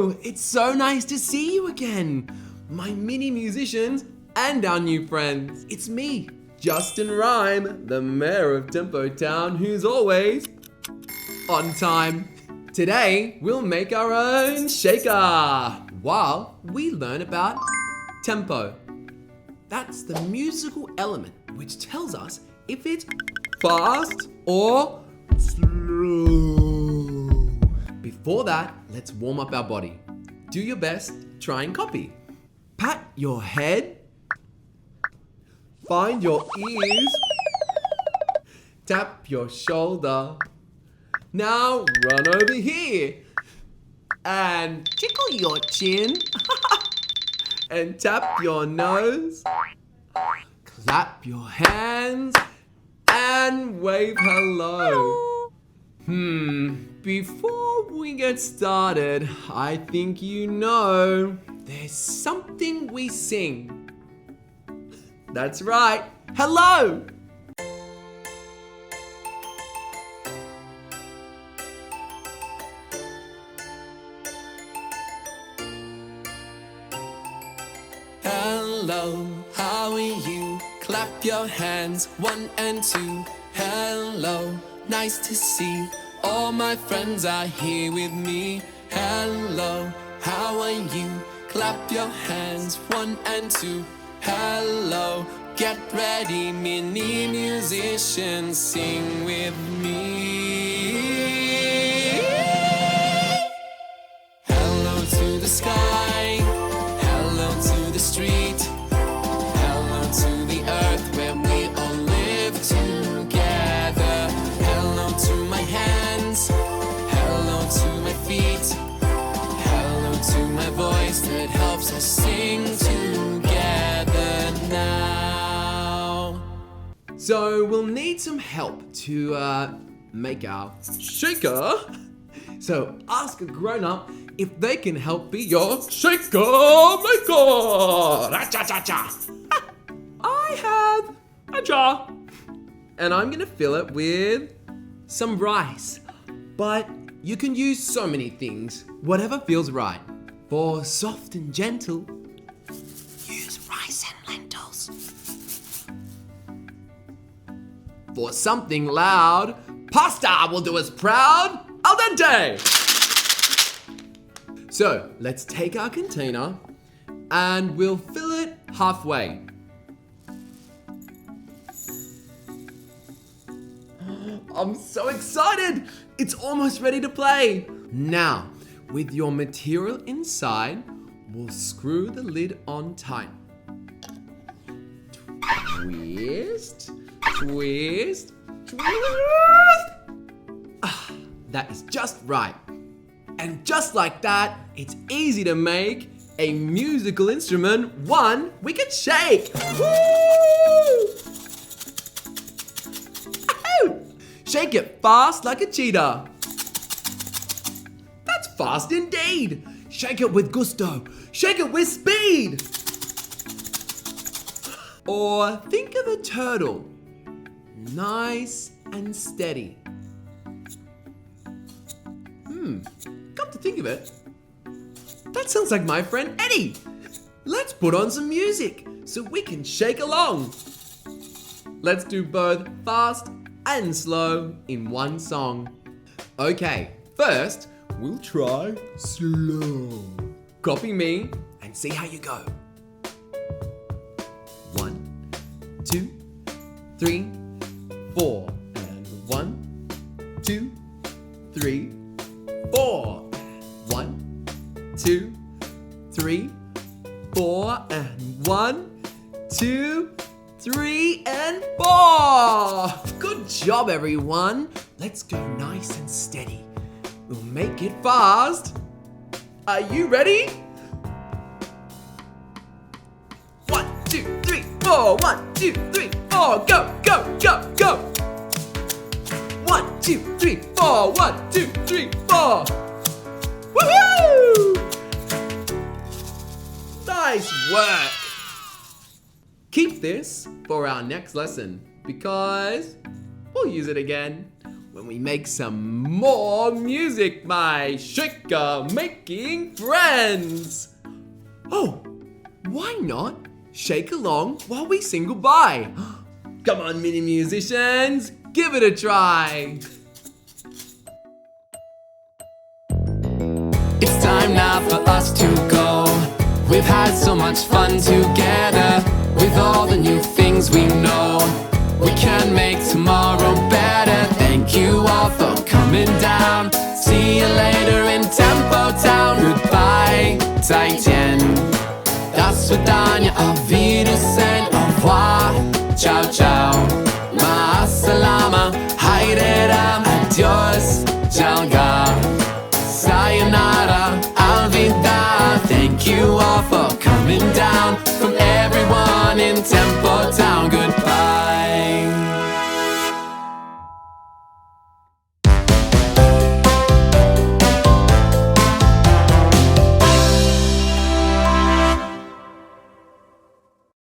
Hello! It's so nice to see you again, my mini musicians and our new friends. It's me, Justin Rhyme, the mayor of Tempo Town, who's always on time. Today, we'll make our own shaker while we learn about tempo. That's the musical element which tells us if it's fast or slow. Before that, let's warm up our body. Do your best, try and copy. Pat your head. Find your ears. Tap your shoulder. Now run over here. And tickle your chin. And tap your nose. Clap your hands. And wave hello. Before we get started, I think you know there's something we sing. That's right, hello! Hello, how are you? Clap your hands, 1 and 2. Hello, nice to see. All my friends are here with me. Hello, how are you? Clap your hands, 1 and 2. Hello, get ready, mini musicians, sing with me. Hello to the sky, hello to the street, hello to the earth where we all live together. Hello to my hands, hello to my feet, hello to my voice that helps us sing together now. So we'll need some help to make our shaker. So ask a grown-up if they can help be your shaker maker. Cha-cha-cha. I have a jar. And I'm gonna fill it with some rice. But you can use so many things, whatever feels right. For soft and gentle, use rice and lentils. For something loud, pasta will do us proud. Al dente! So let's take our container and we'll fill it halfway. I'm so excited! It's almost ready to play. Now, with your material inside, we'll screw the lid on tight. Twist, twist, twist. That is just right. And just like that, it's easy to make a musical instrument one we can shake. Woo! Shake it fast like a cheetah. That's fast indeed. Shake it with gusto. Shake it with speed. Or think of a turtle. Nice and steady. Come to think of it, that sounds like my friend Eddie. Let's put on some music so we can shake along. Let's do both fast and slow in one song. Okay, first we'll try slow. Copy me and see how you go. 1, 2, 3, 4. And 1, 2, 3, 4. 1, 2, 3, 4. And 1, 2, 3, and 4. Good job, everyone. Let's go nice and steady. We'll make it fast. Are you ready? 1, 2, 3, 4. 1, 2, 3, 4. Go, go, go, go. 1, 2, 3, 4. 1, 2, 3, 4. Woohoo! Nice work. Keep this for our next lesson because we'll use it again. when we make some more music, my shaker making friends. Oh, why not shake along while we sing goodbye? Come on, mini musicians, give it a try. It's time now for us to go. We've had so much fun together. With all the new things we know, we can make tomorrow better. Thank you all for coming down. See you later in Tempo Town. Goodbye, 再见. Das Vidania, auf Wiedersehen, au revoir, ciao, ciao.